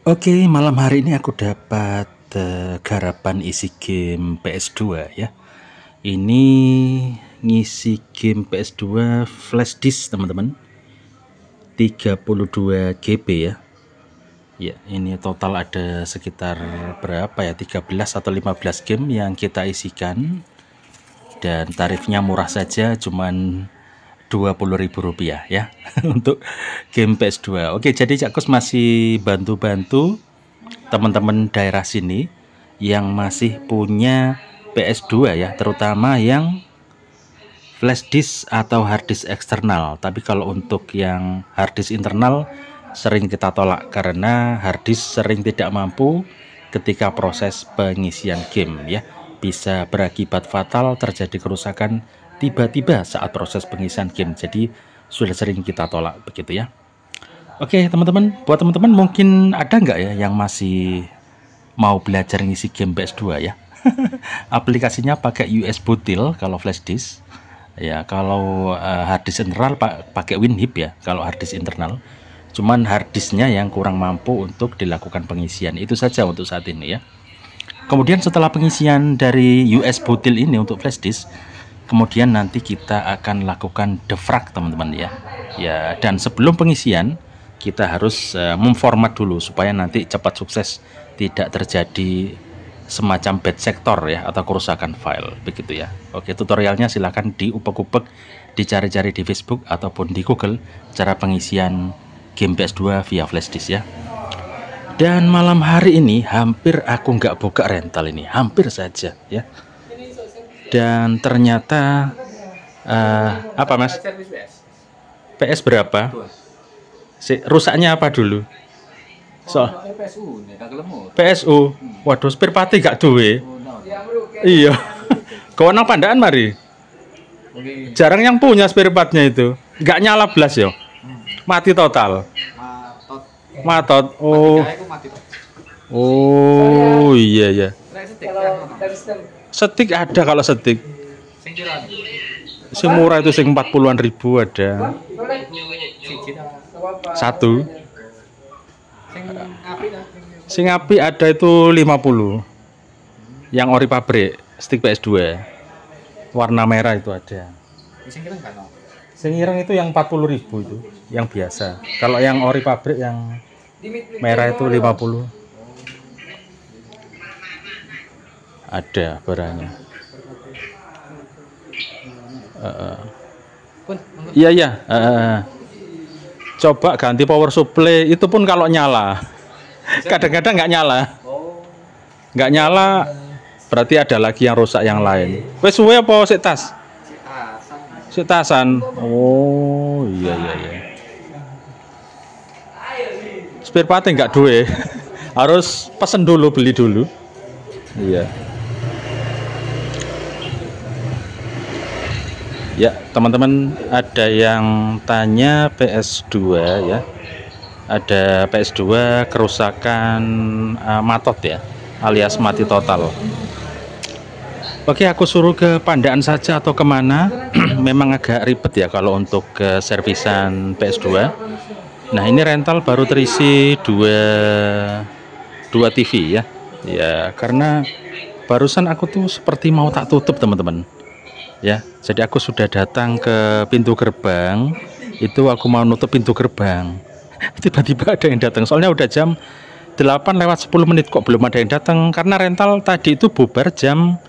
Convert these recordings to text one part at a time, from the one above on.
Oke, malam hari ini aku dapat garapan isi game PS2 ya. Ini ngisi game PS2 flash disk teman-teman, 32 GB ya. Ya, ini total ada sekitar berapa ya? 13 atau 15 game yang kita isikan. Dan tarifnya murah saja, cuman Rp20.000 ya untuk game PS2. Oke, jadi Cak Kus masih bantu-bantu teman-teman daerah sini yang masih punya PS2 ya, terutama yang flash disk atau hard disk eksternal. Tapi kalau untuk yang hard disk internal sering kita tolak karena hard disk sering tidak mampu ketika proses pengisian game ya. Bisa berakibat fatal, terjadi kerusakan tiba-tiba saat proses pengisian game. Jadi sudah sering kita tolak begitu ya. Oke teman-teman, buat teman-teman mungkin ada nggak ya yang masih mau belajar ngisi game PS2 ya? Aplikasinya pakai US Bootil kalau flash disk. Ya, kalau hard disk internal pakai WinHip ya kalau hard disk internal. Cuman hard disknya yang kurang mampu untuk dilakukan pengisian. Itu saja untuk saat ini ya. Kemudian setelah pengisian dari US Bootil ini untuk flash disk, kemudian nanti kita akan lakukan defrag teman-teman ya. Ya, dan sebelum pengisian kita harus memformat dulu supaya nanti cepat sukses, tidak terjadi semacam bad sector ya atau kerusakan file begitu ya. Oke, tutorialnya silahkan diupek-upek, dicari-cari di Facebook ataupun di Google cara pengisian game PS2 via flash disk ya. Dan malam hari ini hampir aku nggak buka rental ini, hampir saja ya. Dan ternyata apa mas? PS berapa? Rusaknya apa dulu? PSU. Waduh, spare part gak duwe. Iya. Kau nang Pandaan mari. Jarang yang punya spare partnya itu. Gak nyala blas yo. Mati total. Matot. Oh iya ya. Setik ada kalau setik. Si murah itu sing 40-an ribu ada. Satu. Sing api ada itu 50. Yang ori pabrik, stick PS2. Warna merah itu ada. Sing ireng itu yang 40.000 itu, yang biasa. Kalau yang ori pabrik yang merah itu 50. Ada barangnya. Iya iya. Coba ganti power supply itu pun kalau nyala. Kadang-kadang nggak nyala. Nggak nyala berarti ada lagi yang rusak yang lain. Wes suwe apa sik tas? Sik tasan. Oh iya iya iya. Spare part nggak duwe. Harus pesen dulu, beli dulu. Iya. Ya, teman-teman ada yang tanya PS2 ya. Ada PS2 kerusakan matot ya, alias mati total. Oke, aku suruh ke Pandaan saja atau kemana? Memang agak ribet ya kalau untuk ke servisan PS2. Nah, ini rental baru terisi dua TV ya. Ya, karena barusan aku tuh seperti mau tak tutup teman-teman. Ya, jadi aku sudah datang ke pintu gerbang. Itu aku mau nutup pintu gerbang. Tiba-tiba ada yang datang. Soalnya udah jam 8:10 kok belum ada yang datang. Karena rental tadi itu bubar jam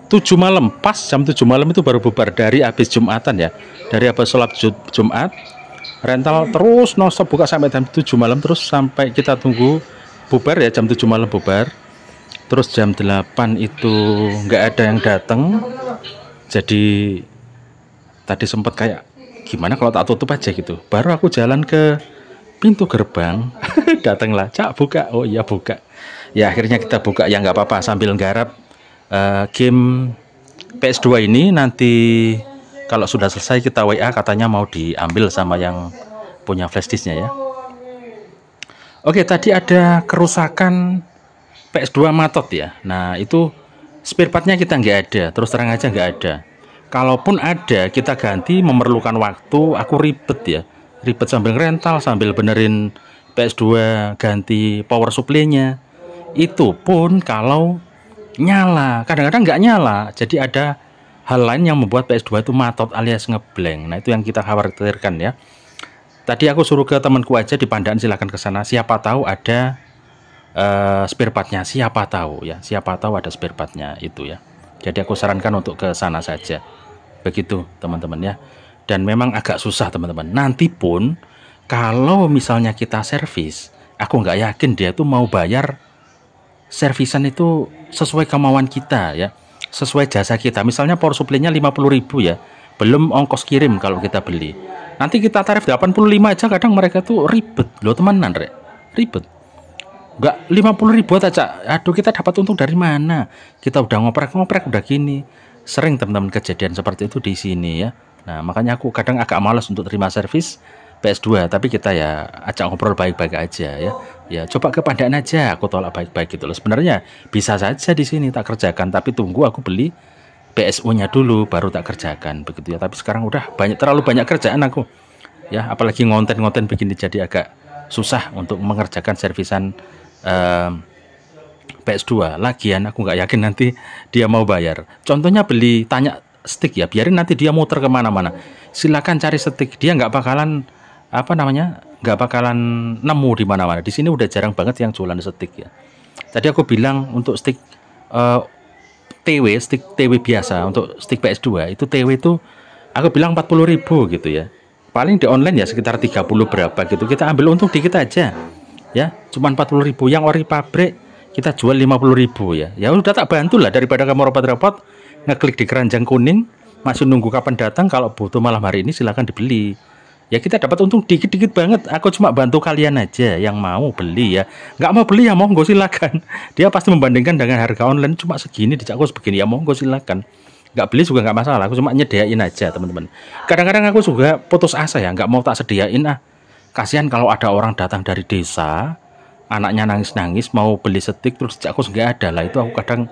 7 malam. Pas jam 7 malam itu baru bubar dari habis Jumatan ya. Dari habis sholat Jumat. Rental terus nonstop buka sampai jam 7 malam. Terus sampai kita tunggu bubar ya, jam 7 malam bubar. Terus jam 8 itu nggak ada yang datang. Jadi tadi sempat kayak gimana kalau tak tutup aja gitu. Baru aku jalan ke pintu gerbang. Datanglah, Cak buka. Oh iya buka. Ya akhirnya kita buka ya nggak apa-apa sambil nggarap game PS2 ini. Nanti kalau sudah selesai kita WA, katanya mau diambil sama yang punya flash disknya ya. Oke, tadi ada kerusakan PS2 matot ya. Nah itu spare partnya kita nggak ada, terus terang aja nggak ada. Kalaupun ada kita ganti memerlukan waktu, aku ribet ya, ribet sambil rental, sambil benerin PS2 ganti power supply-nya, itu pun kalau nyala, kadang-kadang nggak nyala. Jadi ada hal lain yang membuat PS2 itu matot alias ngeblank. Nah, itu yang kita khawatirkan ya. Tadi aku suruh ke temanku aja di Pandaan, silahkan ke sana. Siapa tahu ada spare partnya, siapa tahu ya, siapa tahu ada spare partnya itu ya. Jadi aku sarankan untuk ke sana saja. Begitu teman-teman ya. Dan memang agak susah teman-teman. Nanti pun kalau misalnya kita servis, aku nggak yakin dia tuh mau bayar servisan itu sesuai kemauan kita ya, sesuai jasa kita. Misalnya power supply-nya 50.000 ya, belum ongkos kirim kalau kita beli. Nanti kita tarif 85 aja, kadang mereka tuh ribet loh temenan, ribet. Nggak 50.000 aja, aduh kita dapat untung dari mana? Kita udah ngoprek udah gini. Sering teman-teman kejadian seperti itu di sini ya. Nah makanya aku kadang agak malas untuk terima servis PS2, tapi kita ya ajak ngobrol baik-baik aja ya. Ya coba ke Pandaan aja, aku tolak baik-baik gitu loh. Sebenarnya bisa saja di sini tak kerjakan, tapi tunggu aku beli PSU-nya dulu baru tak kerjakan begitu ya. Tapi sekarang udah terlalu banyak kerjaan aku. Ya, apalagi ngonten-ngonten begini jadi agak susah untuk mengerjakan servisan PS2. Lagian aku nggak yakin nanti dia mau bayar. Contohnya beli tanya stick ya, biarin nanti dia muter kemana-mana. Silakan cari stick, dia nggak bakalan nggak bakalan nemu di mana-mana. Di sini udah jarang banget yang jualan stick ya. Tadi aku bilang untuk stick stick TW biasa, untuk stick PS2 itu TW itu aku bilang 40.000 gitu ya. Paling di online ya sekitar 30 berapa gitu. Kita ambil untung dikit aja. Ya, cuman 40.000. Yang ori pabrik kita jual 50.000 ya. Ya udah tak bantu lah, daripada kamu repot-repot ngeklik di keranjang kuning masih nunggu kapan datang. Kalau butuh malam hari ini silahkan dibeli. Ya kita dapat untung dikit-dikit banget. Aku cuma bantu kalian aja yang mau beli ya. Nggak mau beli ya monggo silakan. Dia pasti membandingkan dengan harga online cuma segini, di aku begini ya monggo silakan. Nggak beli juga nggak masalah. Aku cuma nyediain aja teman-teman. Kadang-kadang aku juga putus asa ya, nggak mau tak sediain ah. Kasihan kalau ada orang datang dari desa, anaknya nangis-nangis mau beli stick terus aku nggak ada lah, itu aku kadang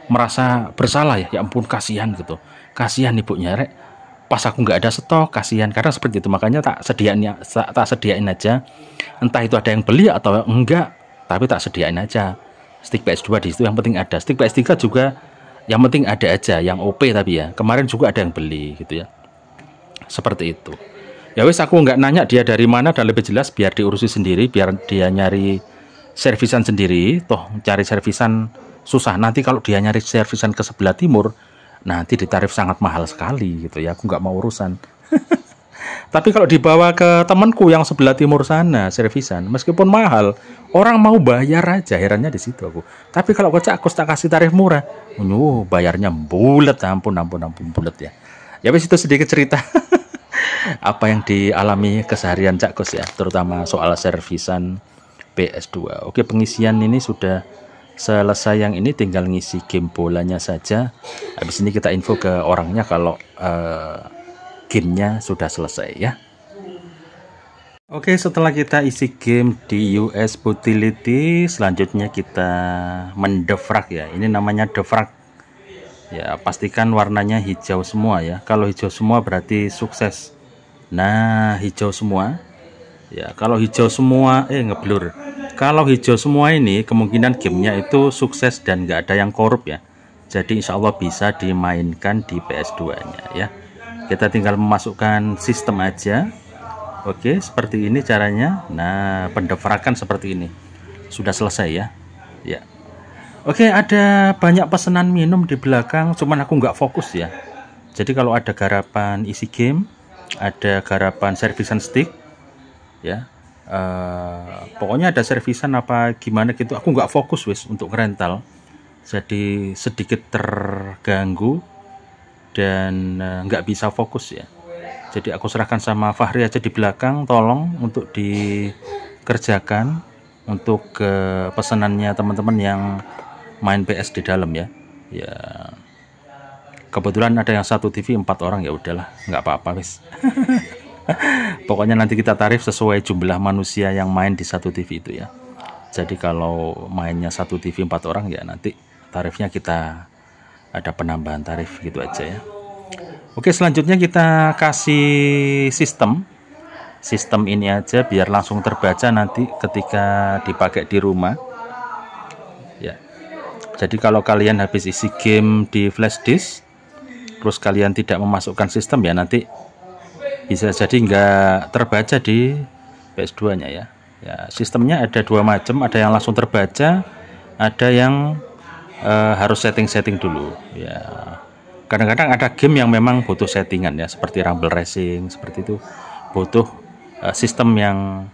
merasa bersalah ya. Ya ampun kasihan gitu, kasihan ibunya rek, pas aku nggak ada stok kasihan, karena seperti itu. Makanya tak sediain aja, entah itu ada yang beli atau enggak, tapi tak sediain aja stick PS2 di situ. Yang penting ada stick PS3 juga, yang penting ada aja yang OP. Tapi ya kemarin juga ada yang beli gitu ya, seperti itu. Ya wis, aku nggak nanya dia dari mana dan lebih jelas biar diurusi sendiri, biar dia nyari servisan sendiri. Toh cari servisan susah, nanti kalau dia nyari servisan ke sebelah timur nanti ditarif sangat mahal sekali gitu ya. Aku nggak mau urusan. Tapi kalau dibawa ke temanku yang sebelah timur sana servisan, meskipun mahal, orang mau bayar aja, herannya di situ aku. Tapi kalau aku tak kasih tarif murah, bayarnya bulat, ampun bulat ya. Ya wis, itu sedikit cerita apa yang dialami keseharian Cak Kus ya, terutama soal servisan PS2. Oke, pengisian ini sudah selesai, yang ini tinggal ngisi game bolanya saja. Habis ini kita info ke orangnya kalau gamenya sudah selesai ya. Oke, setelah kita isi game di US Utility, selanjutnya kita mendefrag ya. Ini namanya defrag ya, pastikan warnanya hijau semua ya. Kalau hijau semua berarti sukses. Nah, hijau semua ya. Kalau hijau semua ngeblur. Kalau hijau semua ini kemungkinan gamenya itu sukses dan nggak ada yang korup ya. Jadi insya Allah bisa dimainkan di PS2 nya ya. Kita tinggal memasukkan sistem aja. Oke, seperti ini caranya. Nah, pendefrakan seperti ini sudah selesai ya. Ya, oke, ada banyak pesanan minum di belakang, cuman aku nggak fokus ya. Jadi kalau ada garapan isi game, ada garapan servisan stick ya, pokoknya ada servisan apa gimana gitu, aku nggak fokus wis untuk rental. Jadi sedikit terganggu dan nggak bisa fokus ya. Jadi aku serahkan sama Fahri aja di belakang, tolong untuk dikerjakan untuk pesanannya teman-teman yang main PS di dalam ya. Ya, kebetulan ada yang satu TV 4 orang, ya udahlah, nggak apa-apa wis. Pokoknya nanti kita tarif sesuai jumlah manusia yang main di satu TV itu ya. Jadi kalau mainnya satu TV 4 orang ya nanti tarifnya kita ada penambahan tarif gitu aja ya. Oke, selanjutnya kita kasih sistem. sistem ini aja biar langsung terbaca nanti ketika dipakai di rumah ya. Jadi kalau kalian habis isi game di flash disk terus kalian tidak memasukkan sistem ya, nanti bisa jadi nggak terbaca di PS2 nya ya. Sistemnya ada dua macam, ada yang langsung terbaca, ada yang harus setting-setting dulu ya. Kadang-kadang ada game yang memang butuh settingan ya, seperti Rumble Racing seperti itu, butuh sistem yang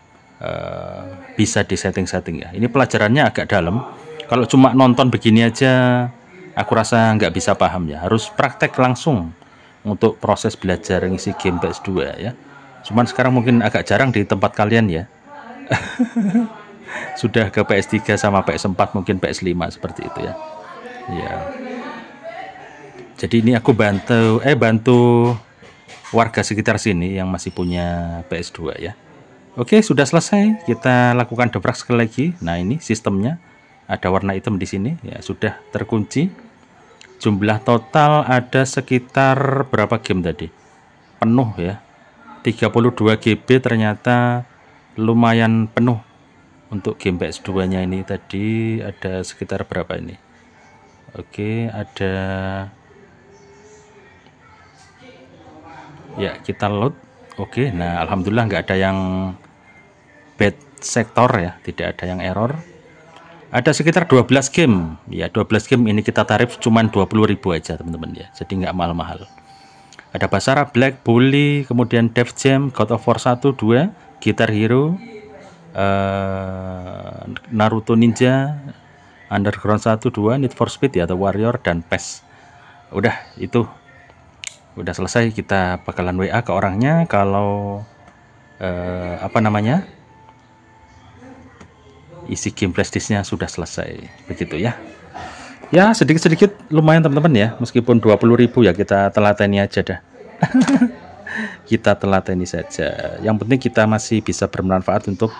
bisa di setting-setting ya. Ini pelajarannya agak dalam. Kalau cuma nonton begini aja aku rasa nggak bisa paham ya, harus praktek langsung untuk proses belajar ngisi game PS2 ya. Cuman sekarang mungkin agak jarang di tempat kalian ya. Sudah ke PS3 sama PS4, mungkin PS5 seperti itu ya. Ya. Jadi ini aku bantu warga sekitar sini yang masih punya PS2 ya. Oke, sudah selesai. Kita lakukan dobrak sekali lagi. Nah, ini sistemnya. Ada warna hitam di sini ya, sudah terkunci. Jumlah total ada sekitar berapa game tadi? Penuh ya. 32 GB ternyata lumayan penuh untuk game PS2-nya ini. Tadi ada sekitar berapa ini? Oke, ada ya, kita load. Oke, nah alhamdulillah nggak ada yang bad sektor ya, tidak ada yang error. Ada sekitar 12 game ya, 12 game ini kita tarif cuman 20.000 aja teman-teman ya, jadi nggak mahal-mahal. Ada Basara, Black, Bully, kemudian Def Jam, God of War 1, 2, Guitar Hero, Naruto Ninja, Underground 1, 2, Need for Speed ya, The Warrior, dan PES. Udah, itu udah selesai. Kita bakalan WA ke orangnya kalau isi game flash disknya sudah selesai, begitu ya. Ya sedikit-sedikit lumayan teman-teman ya, meskipun 20.000 ya, kita telateni aja dah. Kita telateni saja, yang penting kita masih bisa bermanfaat untuk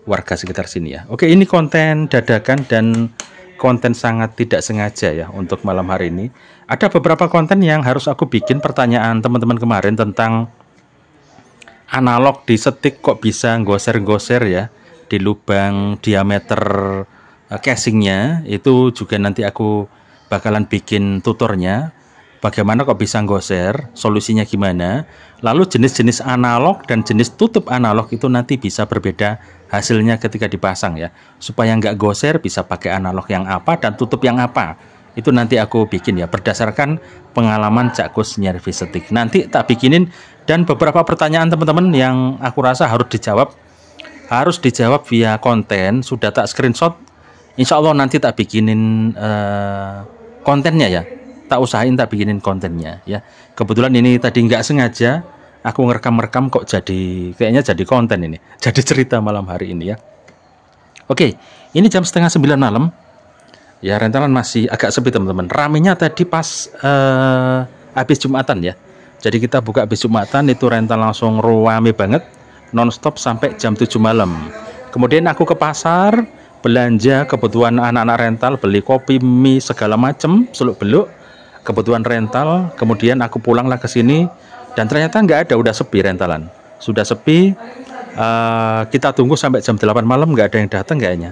warga sekitar sini ya. Oke, ini konten dadakan dan konten sangat tidak sengaja ya untuk malam hari ini. Ada beberapa konten yang harus aku bikin. Pertanyaan teman-teman kemarin tentang analog di stick kok bisa goser-goser ya di lubang diameter casingnya, itu juga nanti aku bakalan bikin tutornya bagaimana kok bisa goser, solusinya gimana. Lalu jenis-jenis analog dan jenis tutup analog itu nanti bisa berbeda hasilnya ketika dipasang ya, supaya nggak goser bisa pakai analog yang apa dan tutup yang apa, itu nanti aku bikin ya berdasarkan pengalaman Cak Kus nyervis stick. Nanti tak bikinin, dan beberapa pertanyaan teman-teman yang aku rasa harus dijawab via konten sudah tak screenshot. Insya Allah nanti tak bikinin kontennya ya, tak usahain tak bikinin kontennya ya. Kebetulan ini tadi nggak sengaja aku ngerekam kok kayaknya jadi konten ini, jadi cerita malam hari ini ya. Oke, ini jam 8:30 malam ya, rentalan masih agak sepi teman-teman. Ramenya tadi pas habis Jumatan ya, jadi kita buka habis Jumatan itu rental langsung rame banget, nonstop sampai jam 7 malam. Kemudian aku ke pasar belanja kebutuhan anak-anak rental, beli kopi, mie, segala macem, seluk-beluk kebutuhan rental. Kemudian aku pulanglah ke sini dan ternyata nggak ada, udah sepi rentalan, sudah sepi. Kita tunggu sampai jam 8 malam nggak ada yang datang kayaknya.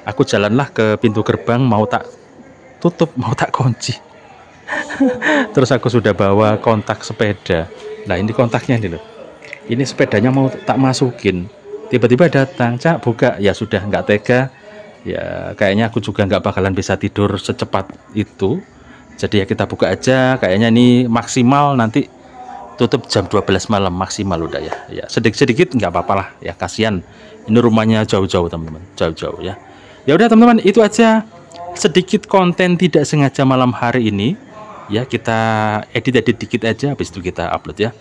Aku jalanlah ke pintu gerbang, mau tak tutup, mau tak kunci. Terus aku sudah bawa kontak sepeda. Nah ini kontaknya ini loh, ini sepedanya mau tak masukin, tiba-tiba datang, Cak buka. Ya sudah, nggak tega ya, kayaknya aku juga nggak bakalan bisa tidur secepat itu, jadi ya kita buka aja. Kayaknya ini maksimal nanti tutup jam 12 malam maksimal udah ya. Ya sedikit-sedikit nggak apa-apa lah ya, kasihan ini rumahnya jauh-jauh teman-teman, jauh-jauh ya. Ya udah teman-teman, itu aja sedikit konten tidak sengaja malam hari ini ya. Kita edit dikit aja, habis itu kita upload ya.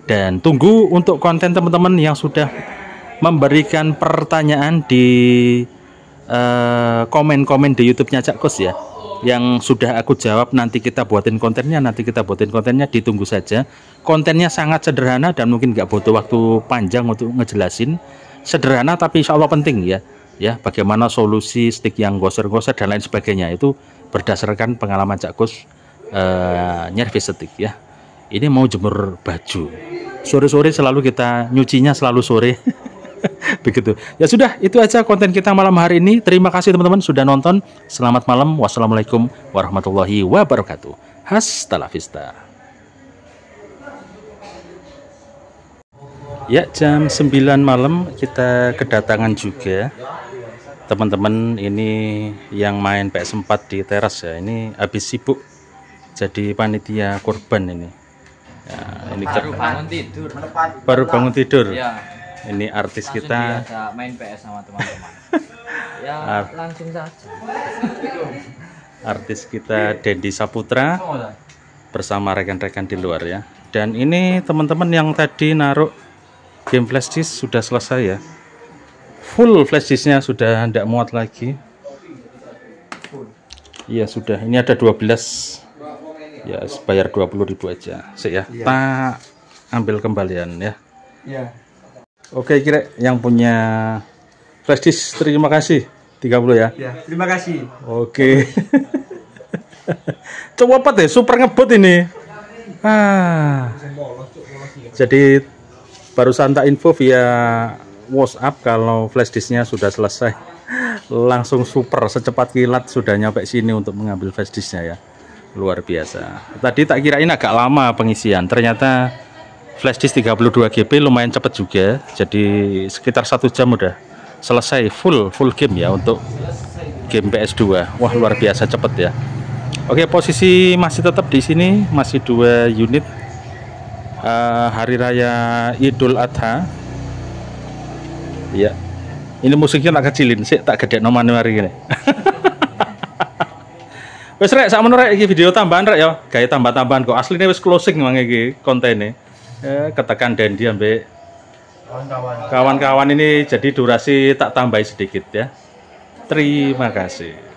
Dan tunggu untuk konten teman-teman yang sudah memberikan pertanyaan di komen-komen di YouTube-nya Cak Kus ya, yang sudah aku jawab. Nanti kita buatin kontennya, ditunggu saja. Kontennya sangat sederhana dan mungkin nggak butuh waktu panjang untuk ngejelasin. Sederhana tapi insya Allah penting ya. Ya, bagaimana solusi stick yang goser-goser dan lain sebagainya, itu berdasarkan pengalaman Cak Kus nyervis stick ya. Ini mau jemur baju sore-sore selalu kita nyucinya selalu sore. Begitu. Ya sudah, itu aja konten kita malam hari ini. Terima kasih teman-teman sudah nonton. Selamat malam. Wassalamualaikum warahmatullahi wabarakatuh. Hasta la vista. Ya, jam 9 malam kita kedatangan juga teman-teman ini yang main PS4 di teras ya. Ini habis sibuk jadi panitia kurban ini. Ya, ini baru bangun tidur. Baru bangun tidur. Ya. Ini artis langsung kita main PS sama teman-teman. Ya, langsung saja. Artis kita Dendi Saputra bersama rekan-rekan di luar ya. Dan ini teman-teman yang tadi naruh game flash disk sudah selesai ya. Full flash disknya sudah tidak muat lagi. Iya sudah. Ini ada 12. Ya bayar 20.000 aja. Sik ya. Tak ambil kembalian ya. Iya. Oke kira yang punya flash disk terima kasih 30 ya. Ya, terima kasih. Oke. Coba apa deh super ngebut ini. Jadi barusan tak info via WhatsApp kalau flash disknya sudah selesai. Langsung super secepat kilat sudah nyampe sini untuk mengambil flash disknya ya. Luar biasa. Tadi tak kirain agak lama pengisian. Ternyata flash disk 32 GB lumayan cepat juga. Jadi sekitar 1 jam udah selesai full game ya untuk game PS2. Wah luar biasa cepet ya. Oke posisi masih tetap di sini masih 2 unit. Hari Raya Idul Adha. Ya. Ini musiknya tak kecilin sih, tak gede nomane mari gini. Wes rek sakmono rek iki video tambahan rek ya. Gawe tambah-tambahan kok asline wis closing mang iki kontene. Ketekan Dendi ambek kawan-kawan ini jadi durasi tak tambahi sedikit ya. Terima kasih.